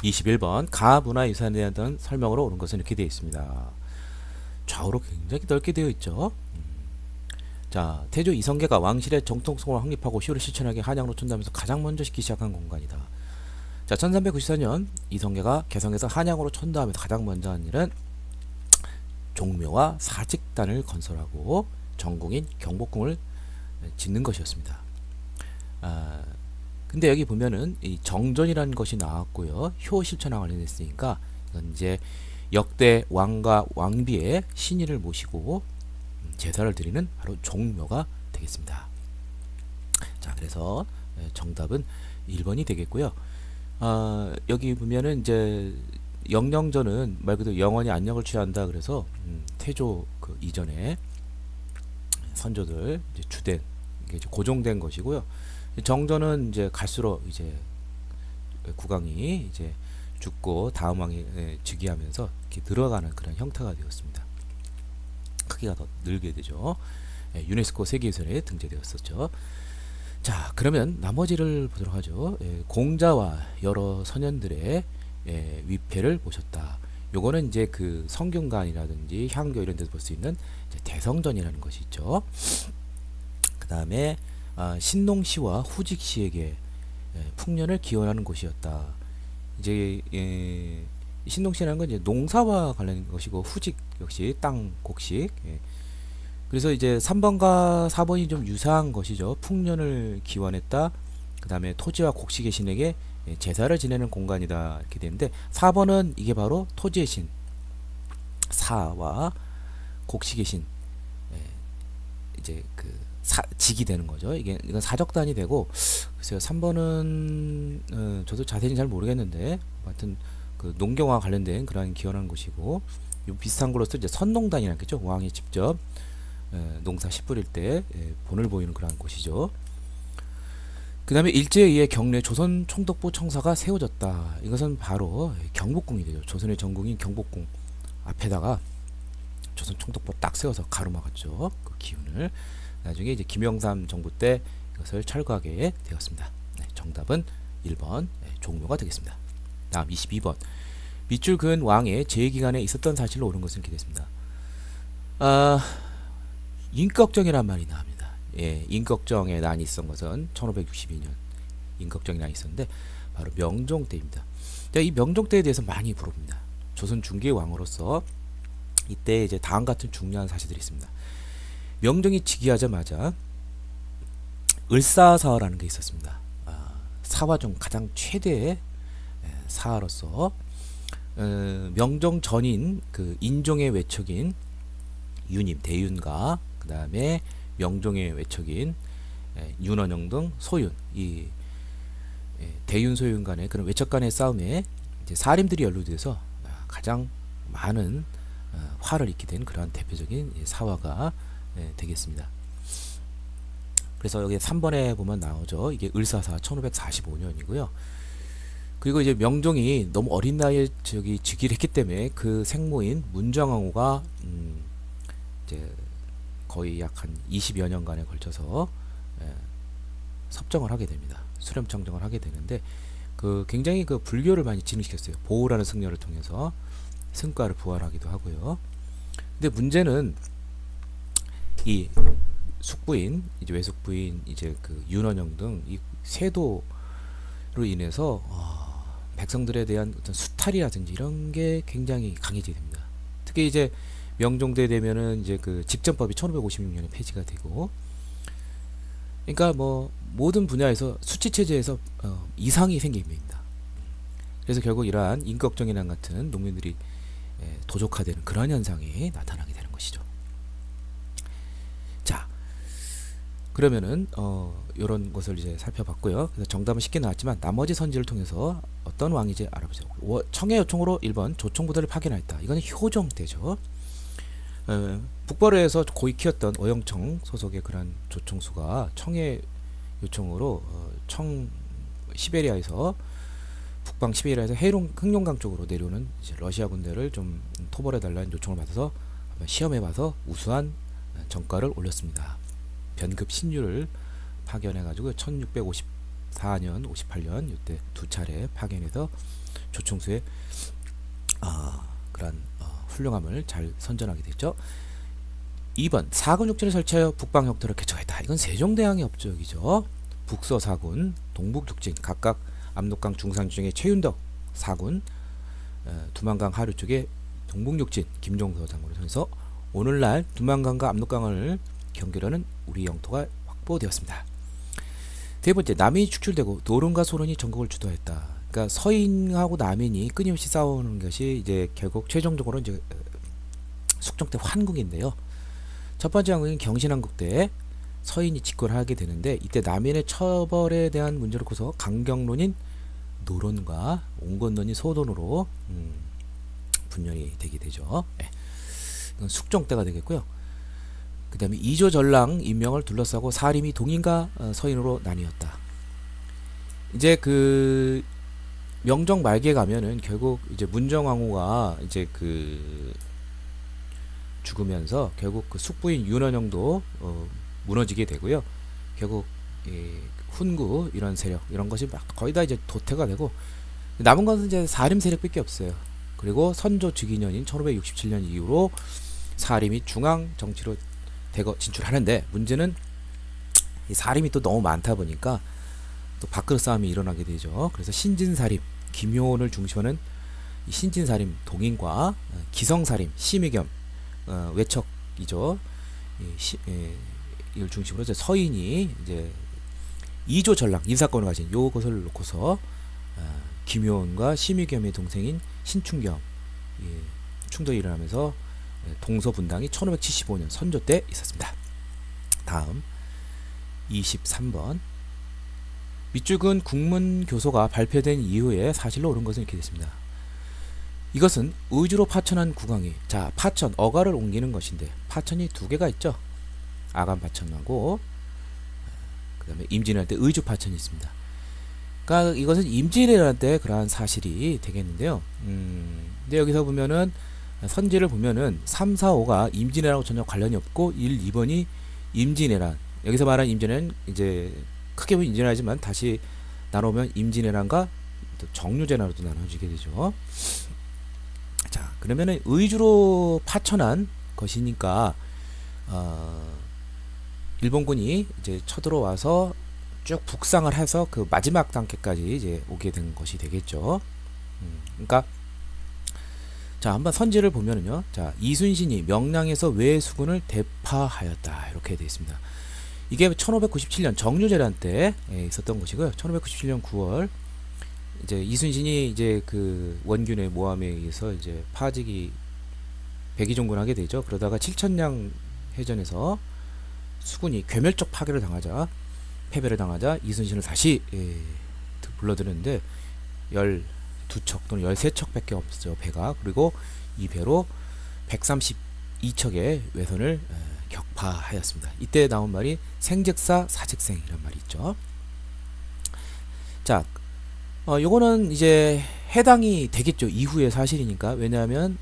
21번 가문화유산에 대한 설명으로 오는 것은 이렇게 되어 있습니다. 좌우로 굉장히 넓게 되어 있죠. 자, 태조 이성계가 왕실의 정통성을 확립하고 시효를 실천하게 한양으로 촌다면서 가장 먼저 짓기 시작한 공간이다. 자, 1394년 이성계가 개성에서 한양으로 촌다하면서 가장 먼저 한 일은 종묘와 사직단을 건설하고 전궁인 경복궁을 짓는 것이었습니다. 아, 근데 여기 보면은 이 정전이라는 것이 나왔고요. 효 실천과 관련됐으니까 이건 이제 역대 왕과 왕비의 신의를 모시고 제사를 드리는 바로 종묘가 되겠습니다. 자, 그래서 정답은 1번이 되겠고요. 여기 보면은 이제 영령전은 말 그대로 영원히 안녕을 취한다. 그래서 태조 그 이전에 선조들 이제 주된 이게 이제 고정된 것이고요. 정전은 이제 갈수록 이제 국왕이 이제 죽고 다음 왕이 즉위하면서 이렇게 늘어가는 그런 형태가 되었습니다. 크기가 더 늘게 되죠. 유네스코 세계유산에 등재되었었죠. 자, 그러면 나머지를 보도록 하죠. 공자와 여러 선현들의 위패를 보셨다. 요거는 이제 그 성균관이라든지 향교 이런 데서 볼 수 있는 대성전이라는 것이 있죠. 그 다음에 신농시와 후직시에게 풍년을 기원하는 곳이었다. 이제 신농시라는 건 이제 농사와 관련된 것이고 후직 역시 땅 곡식. 그래서 이제 3번과 4번이 좀 유사한 것이죠. 풍년을 기원했다. 그 다음에 토지와 곡식의 신에게 제사를 지내는 공간이다. 이렇게 되는데 4번은 이게 바로 토지의 신 사와 곡식의 신 이제 그 직이 되는 거죠. 이건 사적단이 되고, 글쎄요 3번은 저도 자세히 잘 모르겠는데 하여튼 그 농경과 관련된 그런 기원하는 곳이고, 요 비슷한 걸로서 이제 선농단이라는 거죠. 왕이 직접 농사 씨 뿌릴 때 본을 보이는 그런 곳이죠. 그 다음에 일제에 의해 경내 조선 총독부 청사가 세워졌다. 이것은 바로 경복궁이 되죠. 조선의 전궁인 경복궁 앞에다가 조선 총독부 딱 세워서 가로막았죠. 그 기운을. 나중에 이제 김영삼 정부 때 이것을 철거하게 되었습니다. 정답은 1번 종묘가 되겠습니다. 다음 22번 밑줄 그은 왕의 재기간에 있었던 사실로 옳은 것은 이렇게 됐습니다. 임꺽정이란 말이 나옵니다. 임꺽정의 난이 있었던 것은 1562년 임꺽정이 난이 있었는데 바로 명종 때입니다. 이 명종 때에 대해서 많이 물어봅니다. 조선 중기의 왕으로서 이때 이제 다음 같은 중요한 사실들이 있습니다. 명종이 즉위하자마자 을사사라는 게 있었습니다. 사화 중 가장 최대의 사화로서 명종 전인 그 인종의 외척인 유님 대윤과 그 다음에 명종의 외척인 윤원영 등 소윤 이 대윤 소윤 간의 그런 외척 간의 싸움에 이제 사림들이 연루돼서 가장 많은 화를 입게 된 그러한 대표적인 사화가 되겠습니다. 그래서 여기 3번에 보면 나오죠. 이게 을사사 1545년이고요. 그리고 이제 명종이 너무 어린 나이에 즉위를 했기 때문에 그 생모인 문정왕후가 이제 거의 약 한 20여 년간에 걸쳐서 섭정을 하게 됩니다. 수렴청정을 하게 되는데 그 굉장히 그 불교를 많이 진흥시켰어요. 보호라는 승려를 통해서 승과를 부활하기도 하고요. 근데 문제는 이 숙부인 이제 외숙부인 이제 그 윤원영 등 이 세도로 인해서 백성들에 대한 어떤 수탈이라든지 이런 게 굉장히 강해지게 됩니다. 특히 이제 명종대 되면은 이제 그 직전법이 1556년에 폐지가 되고, 그러니까 뭐 모든 분야에서 수치 체제에서 이상이 생깁니다. 그래서 결국 이러한 임꺽정이랑 같은 농민들이 도적화되는 그런 현상이 나타나게 되는 것이죠. 자, 그러면은 이런 것을 이제 살펴봤고요. 그래서 정답은 쉽게 나왔지만 나머지 선지를 통해서 어떤 왕인지 알아보죠. 청해 요청으로 1번 조총부대를 파견하였다. 이거는 효종 때죠. 북벌에서 고이 키웠던 어영청 소속의 그런 조총수가 청해 요청으로 시베리아에서 북방 시베리아에서 흑룡강 쪽으로 내려오는 이제 러시아 군대를 좀 토벌해 달라는 요청을 받아서 한번 시험해봐서 우수한 전과를 올렸습니다. 변급 신유를 파견해가지고 1654년, 58년 이때 두 차례 파견해서 조총수의 그런 훌륭함을 잘 선전하게 됐죠. 2번 사군 육지를 설치하여 북방 혁도를 개척했다. 이건 세종대왕의 업적이죠. 북서 사군, 동북 육진 각각 압록강 중상 중에 최윤덕 사군, 두만강 하류 쪽에 동북 육진 김종서 장군을 통해서 오늘날 두만강과 압록강을 경계로는 우리 영토가 확보되었습니다. 네 번째, 남인이 축출되고 노론과 소론이 전국을 주도했다. 그러니까 서인하고 남인이 끊임없이 싸우는 것이 이제 결국 최종적으로 이제 숙종 때 환국인데요. 첫 번째 환국인 경신왕국 때 서인이 집권을 하게 되는데, 이때 남인의 처벌에 대한 문제를 놓고서 강경론인 노론과 온건론인 소론으로 분열이 되게 되죠. 네. 이건 숙종 때가 되겠고요. 그 다음에 이조 전랑 임명을 둘러싸고 사림이 동인과 서인으로 나뉘었다. 이제 그 명종 말기에 가면은 결국 이제 문정왕후가 이제 그 죽으면서 결국 그 숙부인 윤원영도 무너지게 되고요. 결국 훈구 이런 세력 이런 것이 막 거의 다 이제 도태가 되고 남은 것은 이제 사림 세력밖에 없어요. 그리고 선조 즉위년인 1567년 이후로 사림이 중앙 정치로 대거 진출하는데, 문제는 이 사림이 또 너무 많다 보니까 또 밥그릇 싸움이 일어나게 되죠. 그래서 신진사림 김효원을 중심하는 이 신진사림 동인과 기성사림 심의겸 외척이죠. 이걸 중심으로 이제 서인이 이제 이조 전랑 인사권을 가진 요것을 놓고서 김효원과 심의겸의 동생인 신충겸 충돌이 일어나면서 동서분당이 1575년 선조 때 있었습니다. 다음 23번, 밑줄근 국문교서가 발표된 이후에 사실로 옳은 것은 이렇게 됐습니다. 이것은 의주로 파천한 국왕이, 자 파천 어가를 옮기는 것인데 파천이 두 개가 있죠. 아간 파천하고 그 다음에 임진왜란 때 의주 파천이 있습니다. 그러니까 이것은 임진왜란 때 그러한 사실이 되겠는데요. 근데 여기서 보면은 선지를 보면은 3, 4, 5가 임진왜란하고 전혀 관련이 없고 1, 2번이 임진왜란, 여기서 말한 임진왜란은 이제 크게 보면 임진왜란이지만 다시 나누면 임진왜란과 또 정유재난으로도 나눠지게 되죠. 자, 그러면은 의주로 파천한 것이니까 일본군이 이제 쳐들어와서 쭉 북상을 해서 그 마지막 단계까지 이제 오게 된 것이 되겠죠. 그러니까 자, 한번 선지를 보면은요. 자, 이순신이 명량에서 외수군을 대파하였다. 이렇게 되어 있습니다. 이게 1597년 정유재란 때 있었던 것이고요. 1597년 9월 이제 이순신이 이제 그 원균의 모함에 의해서 이제 파직이 백의종군하게 되죠. 그러다가 칠천량 해전에서 수군이 괴멸적 파괴를 당하자, 패배를 당하자 이순신을 다시 불러들였는데 12척 또는 13척밖에 없었죠, 배가. 그리고 이 배로 132척의 외선을 격파하였습니다. 이때 나온 말이 생즉사 사즉생이란 말이 있죠. 자, 요거는 이제 해당이 되겠죠. 이후의 사실이니까. 왜냐하면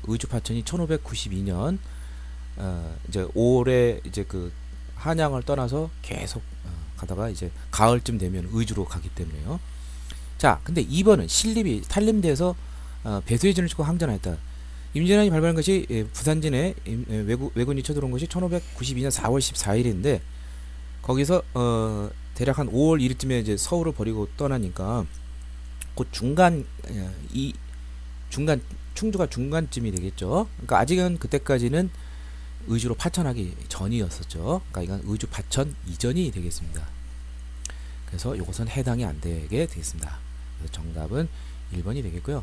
의주 파천이 1592년 이제 5월에 이제 그 한양을 떠나서 계속 가다가 이제 가을쯤 되면 의주로 가기 때문에요. 자, 근데 2번은 신립이 탈림돼서 배수의 진을 치고 항전하였다. 임진왜란이 발발한 것이 부산진에 왜군이 쳐들어온 것이 1592년 4월 14일인데 거기서 대략 한 5월 1일쯤에 이제 서울을 버리고 떠나니까 곧 중간 충주가 중간쯤이 되겠죠. 그러니까 아직은 그때까지는 의주로 파천하기 전이었었죠. 그러니까 이건 의주 파천 이전이 되겠습니다. 그래서 이것은 해당이 안 되게 되겠습니다. 그래서 정답은 1번이 되겠고요.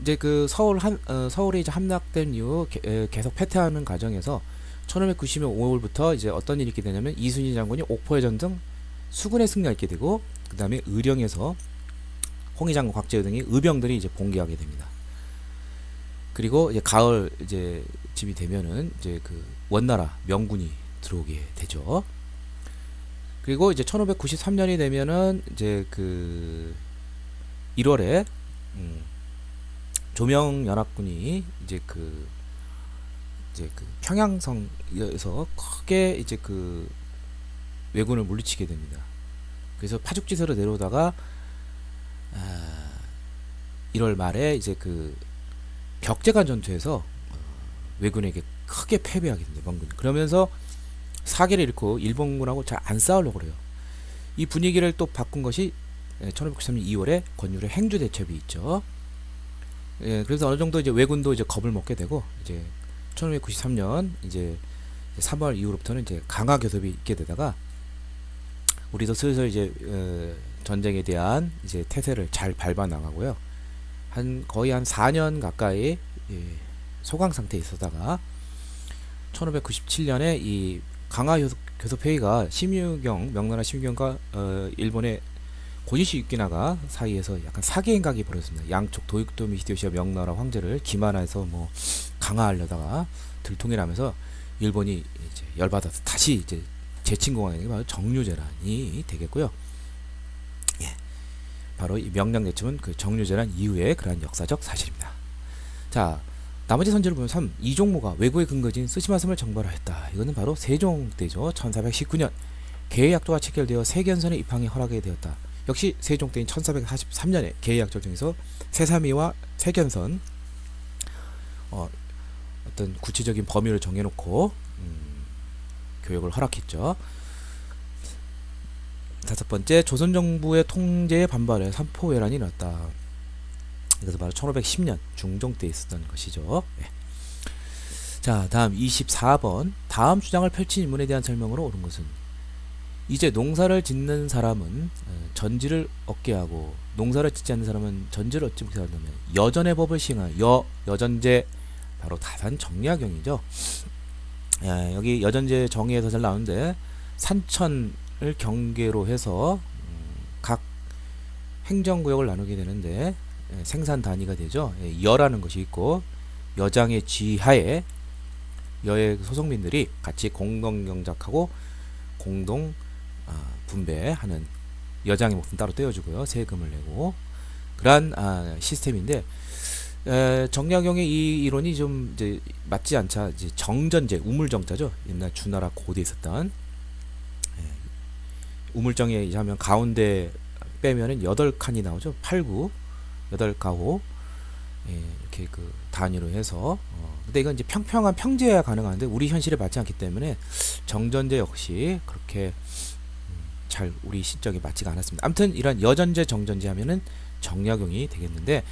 이제 그 서울에 이제 함락된 이후 계속 패퇴하는 과정에서 1590년 5월부터 이제 어떤 일이 있게 되냐면 이순신 장군이 옥포해 전등 수군에 승리하게 되고 그 다음에 의령에서 홍희 장군 곽재우 등의 의병들이 이제 봉기하게 됩니다. 그리고 이제 가을 이제 쯤이 되면은 이제 그 원나라 명군이 들어오게 되죠. 그리고 이제 1593년이 되면은 이제 그 1월에 조명연합군이 이제 그 평양성에서 크게 이제 그 왜군을 물리치게 됩니다. 그래서 파죽지세로 내려오다가 1월 말에 이제 그 벽제관 전투에서 왜군에게 크게 패배하게 됩니다. 명군. 그러면서 사기를 잃고 일본군하고 잘 안 싸우려고 그래요. 이 분위기를 또 바꾼 것이 1593년 2월에 권율의 행주 대첩이 있죠. 그래서 어느 정도 이제 왜군도 이제 겁을 먹게 되고 이제 1593년 이제 3월 이후로부터는 이제 강화 교섭이 있게 되다가 우리도 슬슬 이제 전쟁에 대한 이제 태세를 잘 밟아 나가고요. 거의 한 4년 가까이 소강 상태에 있었다가 1597년에 이 강화 교섭 회의가 명나라 심유경과 일본의 고니시 유키나가 사이에서 약간 사기 행각이 벌어졌습니다. 양쪽 도요토미 히데요시와 명나라 황제를 기만해서 뭐 강화하려다가 들통이 나면서 일본이 이제 열받아서 다시 이제 재침공하는 게 바로 정류재란이 되겠고요. 예, 바로 이 명량대첩은 그 정류재란 이후의 그러한 역사적 사실입니다. 자, 나머지 선지를 보면 3. 이종모가 왜구의 근거지인 쓰시마섬을 정벌하였다. 이거는 바로 세종 때죠. 1419년 계획약조가 체결되어 세견선의 입항이 허락이 되었다. 역시 세종 때인 1443년에 계획약조정에서 세사미와 세견선 어떤 구체적인 범위를 정해놓고 교역을 허락했죠. 5번째, 조선정부의 통제에 반발해 삼포회란이 일어났다. 이것은 바로 1510년 중종 때 있었던 것이죠. 예. 자, 다음 24번. 다음 주장을 펼친 인문에 대한 설명으로 옳은 것은 이제 농사를 짓는 사람은 전지를 얻게 하고 농사를 짓지 않는 사람은 전지를 얻지 못한다면 여전의 법을 시행하여 여전제, 바로 다산 정약용이죠. 여기 여전제 정의에서 잘 나오는데 산천을 경계로 해서 각 행정구역을 나누게 되는데 생산 단위가 되죠. 여라는 것이 있고 여장의 지하에 여의 소속민들이 같이 공동 경작하고 공동 분배하는, 여장의 몫은 따로 떼어주고요. 세금을 내고 그러한 시스템인데 정약용의 이 이론이 좀 이제 맞지 않자 이제 정전제, 우물정자죠. 옛날 주나라 고대에 있었던 우물정에 하면 가운데 빼면은 8칸이 나오죠. 8구 8가호 이렇게 그 단위로 해서 근데 이건 이제 평평한 평지해야 가능한데 우리 현실에 맞지 않기 때문에 정전제 역시 그렇게 잘 우리 시적에 맞지가 않았습니다. 아무튼 이런 여전제 정전제 하면은 정약용이 되겠는데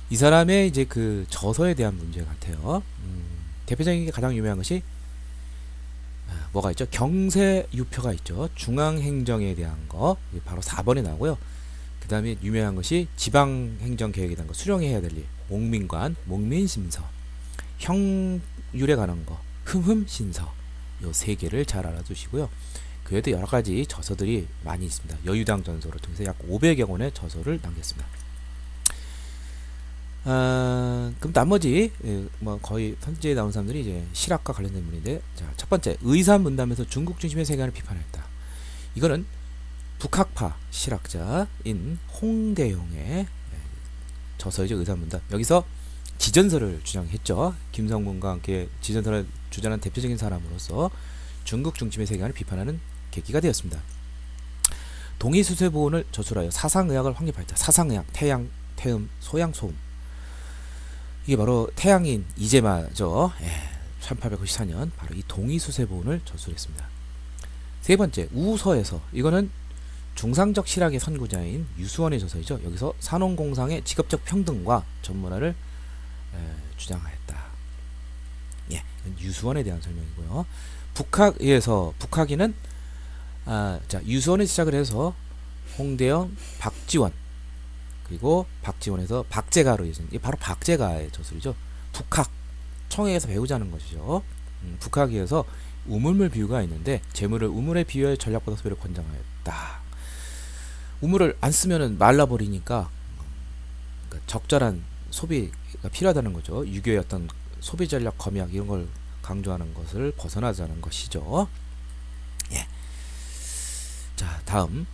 이 사람의 이제 그 저서에 대한 문제 같아요. 대표적인 게 가장 유명한 것이 뭐가 있죠? 경세유표가 있죠. 중앙행정에 대한 거 바로 4번에 나오고요. 그 다음에 유명한 것이 지방행정계획에 대한 거, 수령해야 될 일, 옥민관, 목민심서, 형율에 관한 거, 흠흠신서, 요 3개를 잘 알아두시고요. 그 외에도 여러가지 저서들이 많이 있습니다. 여유당 전서를 통해서 약 500여 권의 저서를 남겼습니다. 그럼 나머지 뭐 거의 선지에 나온 사람들이 이제 실학과 관련된 문인데, 자, 첫 번째, 의사문담에서 중국 중심의 세계관을 비판했다. 이거는 북학파 실학자인 홍대용의 저서이죠. 의사문담. 여기서 지전설을 주장했죠. 김성문과 함께 지전설을 주장한 대표적인 사람으로서 중국 중심의 세계관을 비판하는 계기가 되었습니다. 동의수세보온을 저술하여 사상의학을 확립하였다. 사상의학, 태양, 태음, 소양, 소음. 이게 바로 태양인 이재마죠. 1894년 바로 이 동의수세보온을 저술했습니다. 세 번째, 우서에서, 이거는 중상적 실학의 선구자인 유수원의 저서이죠. 여기서 산업공상의 직업적 평등과 전문화를 주장하였다. 유수원에 대한 설명이고요. 북학에서, 북학이는 자, 유수원에 시작을 해서 홍대영, 박지원, 그리고 박지원에서 박제가로 이어진, 이게 바로 박제가의 저술이죠. 북학, 청해에서 배우자는 것이죠. 북학에서 우물물 비유가 있는데 재물을 우물에 비유해 전략보다 소비를 권장하였다. 우물을 안 쓰면은 말라버리니까 그러니까 적절한 소비가 필요하다는 거죠. 유교의 어떤 소비 전략 검약 이런 걸 강조하는 것을 벗어나자는 것이죠. 예. 자, 다음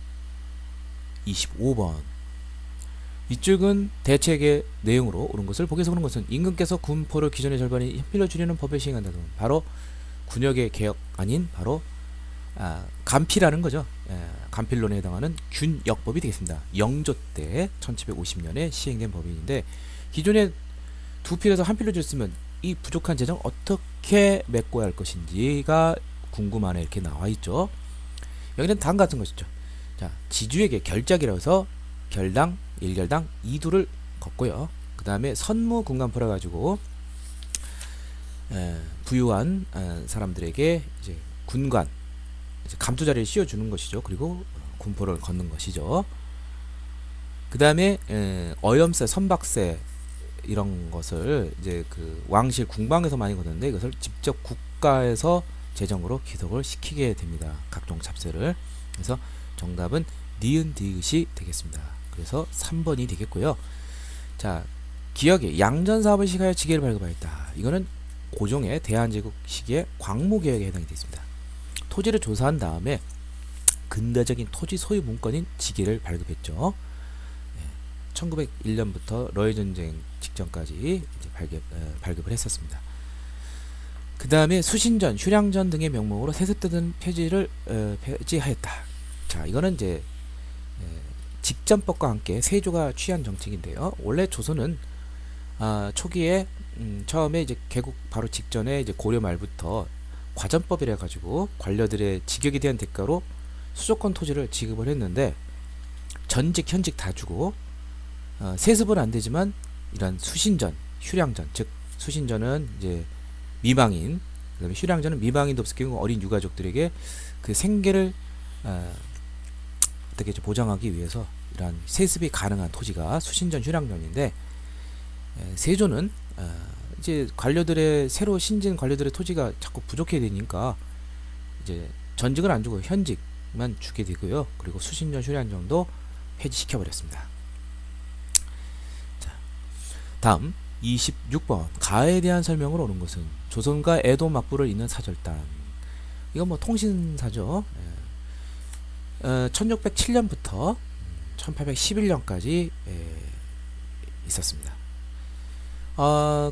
25번. 이쪽은 대책의 내용으로 옳은 것을 보기에서 보는 것은 임금께서 군포를 기존의 절반이 현필로 줄이는 법을 시행한다는, 바로 군역의 개혁 아닌 바로 간필하는 거죠. 간필론에 해당하는 균역법이 되겠습니다. 영조 때 1750년에 시행된 법인인데 기존에 두 필에서 한 필로 줬으면 이 부족한 재정 어떻게 메꿔야 할 것인지가 궁금하네 이렇게 나와 있죠. 여기는 당 같은 것이죠. 자, 지주에게 결작이라고 해서 결당, 1결당 2두를 걷고요. 그 다음에 선무 군간포라 가지고 부유한 사람들에게 이제 군관, 이제 감투 자리를 씌워주는 것이죠. 그리고 군포를 걷는 것이죠. 그 다음에 어염세, 선박세 이런 것을 이제 그 왕실 궁방에서 많이 걷는데 이것을 직접 국가에서 재정으로 귀속을 시키게 됩니다. 각종 잡세를. 그래서 정답은 니은 디귿이 되겠습니다. 그래서 3번이 되겠고요. 자, 기억에 양전 사업을 시가하여 지게를 발급하였다. 이거는 고종의 대한제국 시기의 광무개혁에 해당이 되어 있습니다. 토지를 조사한 다음에 근대적인 토지 소유 문건인 지게를 발급했죠. 1901년부터 러일 전쟁 직전까지 이제 발급을 했었습니다. 그 다음에 수신전, 휴량전 등의 명목으로 세습되던 폐지를 폐지하였다. 자, 이거는 이제 직전법과 함께 세조가 취한 정책인데요. 원래 조선은 초기에 처음에 이제 개국 바로 직전에 이제 고려 말부터 과전법이라 가지고 관료들의 직역에 대한 대가로 수조권 토지를 지급을 했는데 전직 현직 다 주고 세습은 안 되지만 이런 수신전, 휴량전, 즉 수신전은 이제 미방인, 그다음에 휴량전은 미방인도 없을 경우 어린 유가족들에게 그 생계를 어떻게 보장하기 위해서 이러한 세습이 가능한 토지가 수신전, 휴량전인데 세조는 이제 관료들의 새로 신진 관료들의 토지가 자꾸 부족해 되니까 이제 전직을 안 주고 현직만 주게 되고요. 그리고 수신전, 휴량전도 폐지시켜 버렸습니다. 자, 다음 26번 가에 대한 설명을 오는 것은 조선과 에도 막부를 잇는 사절단. 이건 뭐 통신사죠. 1607년부터 1811년까지 있었습니다.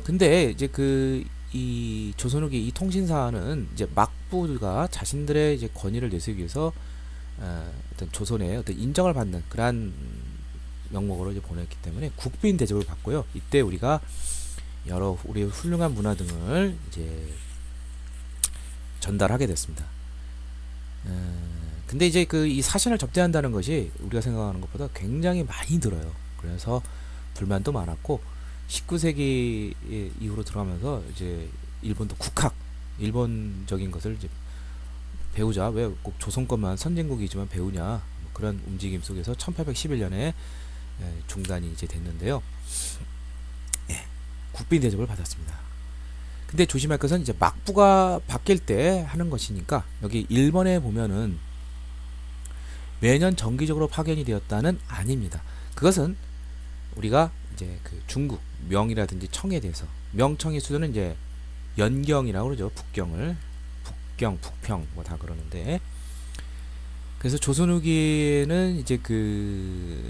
근데 이제 이 조선 후기 이 통신사는 이제 막부가 자신들의 이제 권위를 내세우기 위해서 어떤 조선의 어떤 인정을 받는 그러한 명목으로 이제 보냈기 때문에 국빈 대접을 받고요. 이때 우리가 여러 우리의 훌륭한 문화 등을 이제 전달하게 됐습니다. 근데 이제 이 사신을 접대한다는 것이 우리가 생각하는 것보다 굉장히 많이 들어요. 그래서 불만도 많았고 19세기 이후로 들어가면서 이제 일본도 국학, 일본적인 것을 이제 배우자, 왜 꼭 조선 것만 선진국이지만 배우냐, 뭐 그런 움직임 속에서 1811년에 중단이 이제 됐는데요. 국빈 대접을 받았습니다. 근데 조심할 것은 이제 막부가 바뀔 때 하는 것이니까 여기 1번에 보면은 매년 정기적으로 파견이 되었다는 아닙니다. 그것은 우리가 이제 그 중국 명이라든지 청에 대해서 명청의 수도는 이제 연경이라고 그러죠. 북경을 북경, 북평 뭐 다 그러는데 그래서 조선 후기에는 이제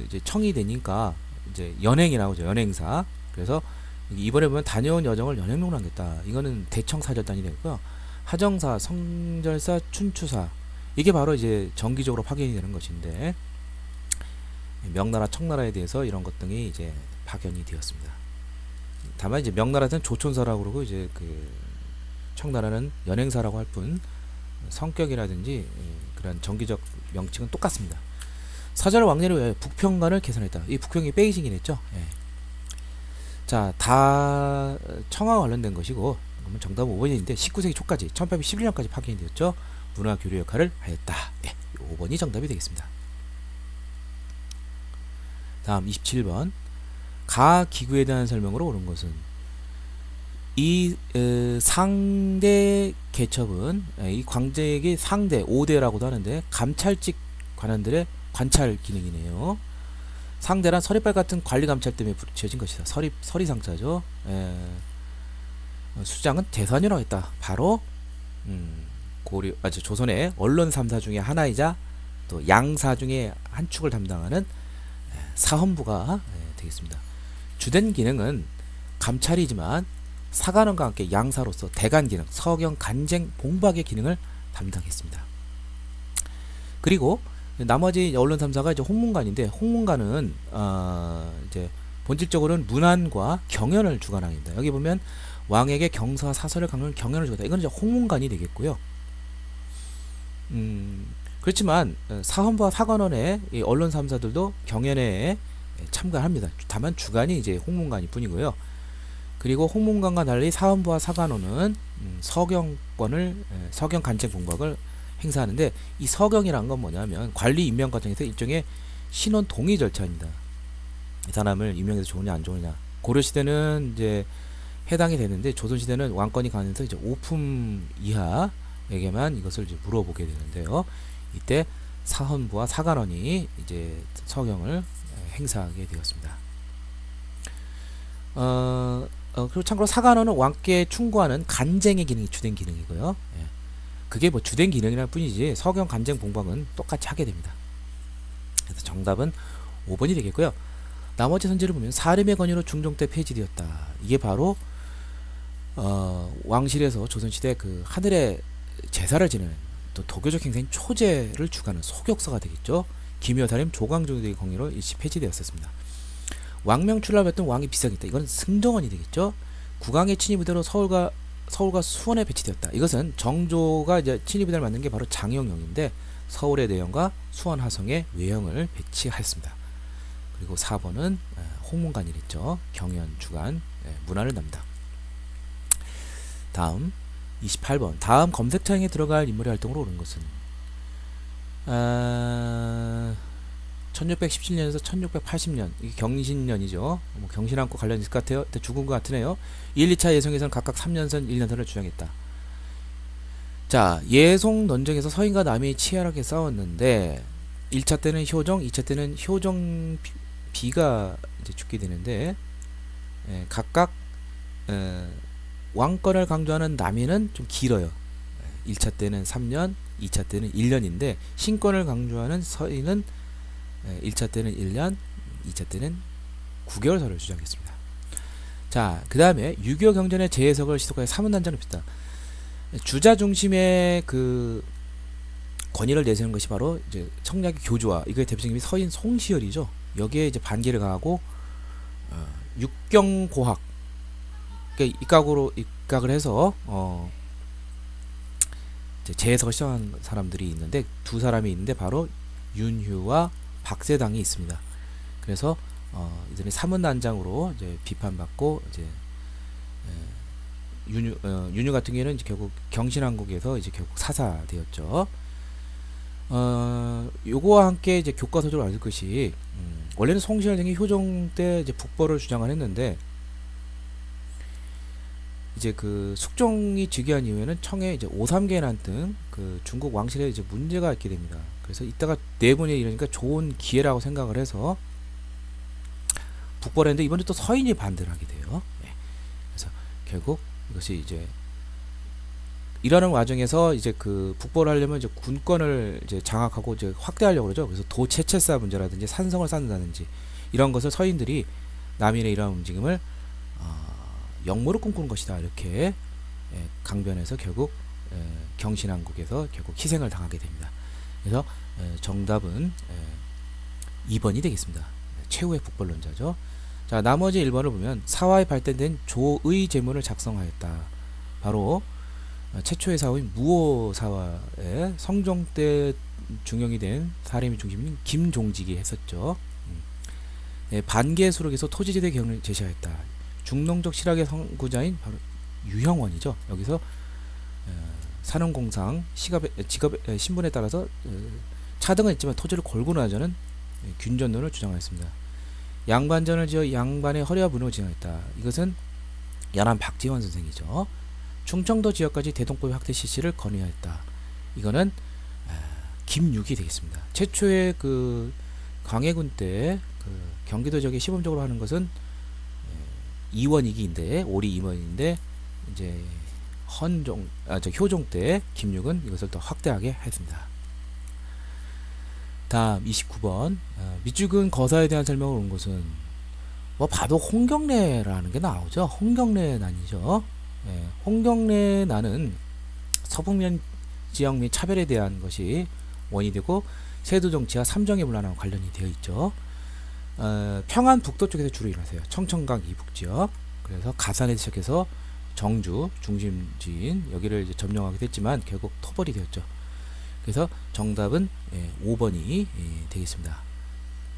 이제 청이 되니까 이제 연행이라고 하죠. 연행사. 그래서 이번에 보면 다녀온 여정을 연행록으로 하겠다. 이거는 대청사절단이 되고요. 하정사, 성절사, 춘추사 이게 바로 이제 정기적으로 파견이 되는 것인데 명나라, 청나라에 대해서 이런 것 등이 이제 파견이 되었습니다. 다만 이제 명나라는 조촌사라고 그러고 이제 청나라는 연행사라고 할 뿐 성격이라든지 그런 정기적 명칭은 똑같습니다. 사절 왕래로 북평관을 개선했다. 이 북평이 베이징이 됐죠. 자, 다 청하와 관련된 것이고 그러면 정답은 5번인데 19세기 초까지 1811년까지 파견이 되었죠. 문화 교류 역할을 하였다. 5번이 정답이 되겠습니다. 다음 27번 가 기구에 대한 설명으로 옳은 것은 이 상대 개첩은 이 광제에게 상대 5대라고도 하는데 감찰직 관원들의 관찰 기능이네요. 상대란 서리빨 같은 관리 감찰 때문에 붙여진 것이다. 서리상자죠. 수장은 대선이라고 했다. 바로 조선의 언론 3사 중에 하나이자 또 양사 중에 한 축을 담당하는 사헌부가 되겠습니다. 주된 기능은 감찰이지만 사관원과 함께 양사로서 대간 기능, 서경, 간쟁, 봉박의 기능을 담당했습니다. 그리고 나머지 언론 3사가 이제 홍문관인데 홍문관은 이제 본질적으로는 문안과 경연을 주관합니다. 여기 보면 왕에게 경서와 사설을 강론하는 경연을 주관다. 이건 이제 홍문관이 되겠고요. 그렇지만 사헌부와 사관원의 이 언론 3사들도 경연에 참가합니다. 다만 주관이 이제 홍문관일 뿐이고요. 그리고 홍문관과 달리 사헌부와 사관원은 서경권을 서경 간책 공박을 행사하는데, 이 서경이란 건 뭐냐면 관리 임명 과정에서 일종의 신원 동의 절차입니다. 이 사람을 임명해서 좋으냐 안 좋으냐. 고려 시대는 이제 해당이 되는데 조선 시대는 왕권이 가면서 이제 오품 이하에게만 이것을 이제 물어보게 되는데요. 이때 사헌부와 사관원이 이제 서경을 행사하게 되었습니다. 그리고 참고로 사관원은 왕께 충고하는 간쟁의 기능이 주된 기능이고요. 예. 그게 뭐 주된 기능이랄 뿐이지 서경 간쟁 봉박은 똑같이 하게 됩니다. 그래서 정답은 5번이 되겠고요. 나머지 선지를 보면 사림의 건의로 중종 때 폐지되었다. 이게 바로 왕실에서 조선시대 그 하늘의 제사를 지내는 또 도교적 행사인 초제를 주관하는 소격서가 되겠죠. 김여사림 조광조의 건의로 일시 폐지되었었습니다. 왕명 출납했던 왕이 비상했다. 이건 승정원이 되겠죠. 국왕의 친위부대로 서울과 수원에 배치되었다. 이것은 정조가 이제 친위부대를 만든 게 바로 장영영인데 서울의 내영과 수원 하성에 외영을 배치하였습니다. 그리고 4번은 홍문관이랬죠. 경연 주관 문화를 담당. 다음 28번. 다음 검색창에 들어갈 인물의 활동으로 오른 것은 1617년에서 1680년, 이게 경신년이죠. 뭐 경신하고 관련 있을 것 같아요. 죽은 것 같으네요. 1, 2차 예송에서는 각각 3년선, 1년선을 주장했다. 자, 예송 논쟁에서 서인과 남이 치열하게 싸웠는데 1차 때는 효정, 2차 때는 효정 비가 이제 죽게 되는데 각각 왕권을 강조하는 남이는 좀 길어요. 1차 때는 3년, 2차 때는 1년인데 신권을 강조하는 서인은 1차 때는 1년, 2차 때는 9개월설을 주장했습니다. 자, 그 다음에 유교 경전의 재해석을 시독하여 사문단장을 폈다. 주자 중심의 그 권위를 내세우는 것이 바로 이제 청약의 교조와 이거의 대표적인 서인 송시열이죠. 여기에 이제 반기를 가하고 육경고학, 그러니까 입각을 해서 이제 재해석을 시작한 사람들이 있는데 두 사람이 있는데 바로 윤휴와 박세당이 있습니다. 그래서 이들이 사문단장으로 이제 비판받고 이제 윤휴 같은 경우에는 이제 결국 경신왕국에서 이제 결국 사사되었죠. 요거와 함께 이제 교과서적으로 알 것이 원래는 송시열 등이 효종 때 이제 북벌을 주장을 했는데 이제 그 숙종이 즉위한 이후에는 청에 이제 오삼계난 등 그 중국 왕실에 이제 문제가 있게 됩니다. 그래서 이따가 네 분이 이러니까 좋은 기회라고 생각을 해서 북벌했는데 이번에 또 서인이 반대를 하게 돼요. 네. 그래서 결국 이것이 이제 이러는 과정에서 이제 그 북벌을 하려면 이제 군권을 이제 장악하고 이제 확대하려고 그러죠. 그래서 도체체사 문제라든지 산성을 쌓는다든지 이런 것을 서인들이 남인의 이러한 움직임을 역모를 꿈꾸는 것이다 이렇게 강변해서 결국 경신왕국에서 결국 희생을 당하게 됩니다. 그래서 정답은 2번이 되겠습니다. 최후의 북벌론자죠. 자, 나머지 1번을 보면 사화에 발달된 조의 제문을 작성하였다. 바로 최초의 사화인 무오사화에 성종 때 중용이 된 사람이 중심인 김종직이 했었죠. 반계 수록에서 토지지대 경을 제시하였다. 중농적 실학의 선구자인 바로 유형원이죠. 여기서 산업공상 직업 신분에 따라서 차등은 있지만 토지를 골고루 하자는 균전론을 주장하였습니다. 양반전을 지어 양반의 허리와 문을 진행했다. 이것은 연안 박지원 선생이죠. 충청도 지역까지 대동법의 확대 실시를 건의하였다. 이거는 김육이 되겠습니다. 최초의 그 광해군 때 그 경기도 지역에 시범적으로 하는 것은 이원이기인데 오리 이원인데 이제 효종 때 김육은 이것을 더 확대하게 했습니다. 다음 29번 밑죽은 거사에 대한 설명을 온 것은 뭐 봐도 홍경래라는 게 나오죠. 홍경래난이죠. 홍경래난은 서북면 지역 및 차별에 대한 것이 원이 되고 세도 정치와 삼정의 분란하고 관련이 되어 있죠. 평안 북도 쪽에서 주로 일어나세요. 청천강 이북 지역. 그래서 가산에서 시작해서 정주 중심지인 여기를 이제 점령하게 됐지만 결국 토벌이 되었죠. 그래서 정답은 5번이 되겠습니다.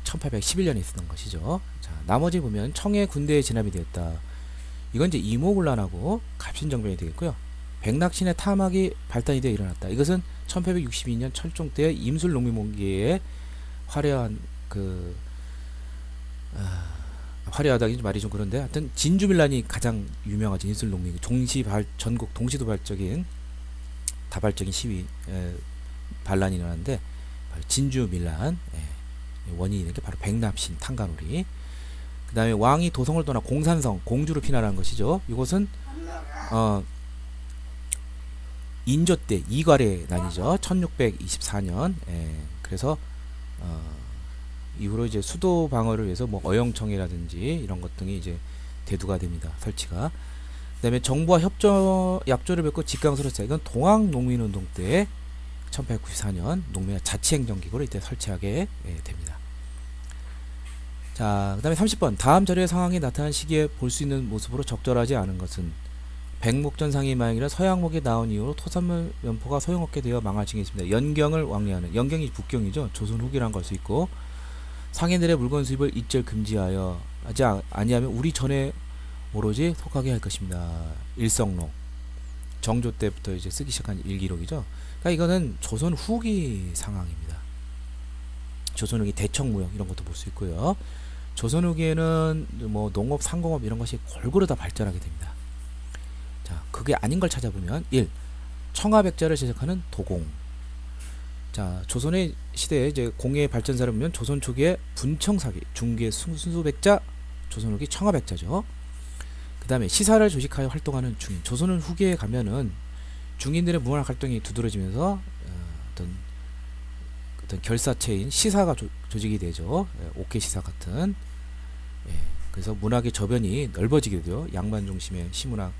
1811년에 있었던 것이죠. 자, 나머지 보면 청해 군대에 진압이 되었다. 이건 이제 이모군란하고 갑신정변이 되겠고요. 백낙신의 탐학이 발단이 되어 일어났다. 이것은 1862년 철종 때 임술 농민몽기에 화려한 화려하다기 말이 좀 그런데 하여튼 진주밀란이 가장 유명하죠. 임술 농민 전국 동시도발적인 다발적인 시위 반란이 일어났는데 바로 진주밀란 원인이 되는 게 바로 백납신 탕가놀이. 그 다음에 왕이 도성을 떠나 공산성 공주로 피난한 것이죠. 이곳은 인조 때 이괄의 난이죠. 1624년. 그래서 이후로 이제 수도 방어를 위해서 뭐 어영청이라든지 이런 것 등이 이제 대두가 됩니다. 설치가. 그다음에 정부와 약조를 맺고 직강서를 써. 이건 동학농민운동 때 1894년 농민의 자치행정기구를 이때 설치하게 됩니다. 자, 그 다음에 30번 다음 자료의 상황이 나타난 시기에 볼 수 있는 모습으로 적절하지 않은 것은 백목전상이 마행이라 서양목이 나온 이후로 토산물 면포가 소용없게 되어 망할 징이 있습니다. 연경을 왕래하는 연경이 북경이죠. 조선 후기란 걸 수 있고 상인들의 물건 수입을 일절 금지하여 하지 아니하면 우리 전에 오로지 속하게 할 것입니다. 일성록 정조 때부터 이제 쓰기 시작한 일기록이죠. 그러니까 이거는 조선 후기 상황입니다. 조선 후기 대청무역 이런 것도 볼 수 있고요. 조선 후기에는 뭐 농업, 상공업 이런 것이 골고루 다 발전하게 됩니다. 자, 그게 아닌 걸 찾아보면 1. 청하백자를 제작하는 도공. 자, 조선의 시대에 이제 공예 발전사를 보면 조선 초기에 분청사기, 중기의 순수백자, 조선 후기 청하백자죠. 그 다음에 시사를 조직하여 활동하는 중인. 조선 후기에 가면은 중인들의 문화 활동이 두드러지면서 어떤 결사체인 시사가 조직이 되죠. 옥계 시사 같은. 그래서 문학의 저변이 넓어지게 되죠. 양반 중심의 시문학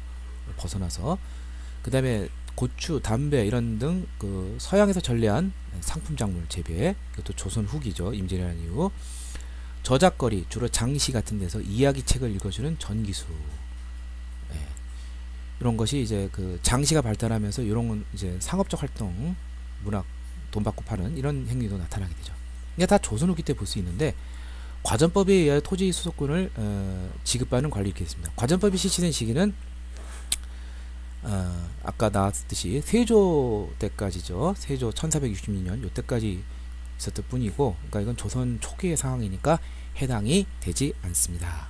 벗어나서. 그 다음에 고추, 담배 이런 등 그 서양에서 전래한 상품 작물 재배. 이것도 조선 후기죠. 임진왜란 이후. 저작거리 주로 장시 같은 데서 이야기 책을 읽어주는 전기수. 이런 것이 이제 그 장시가 발달하면서 이런 이제 상업적 활동, 문학 돈 받고 파는 이런 행위도 나타나게 되죠. 이게 다 조선 후기 때 볼 수 있는데 과전법에 의하여 토지 수속권을 지급받는 관리 이렇게 있습니다. 과전법이 실시된 시기는 아까 나왔듯이 세조 때까지죠. 세조 1462년 요때까지 있었을 뿐이고, 그러니까 이건 조선 초기의 상황이니까 해당이 되지 않습니다.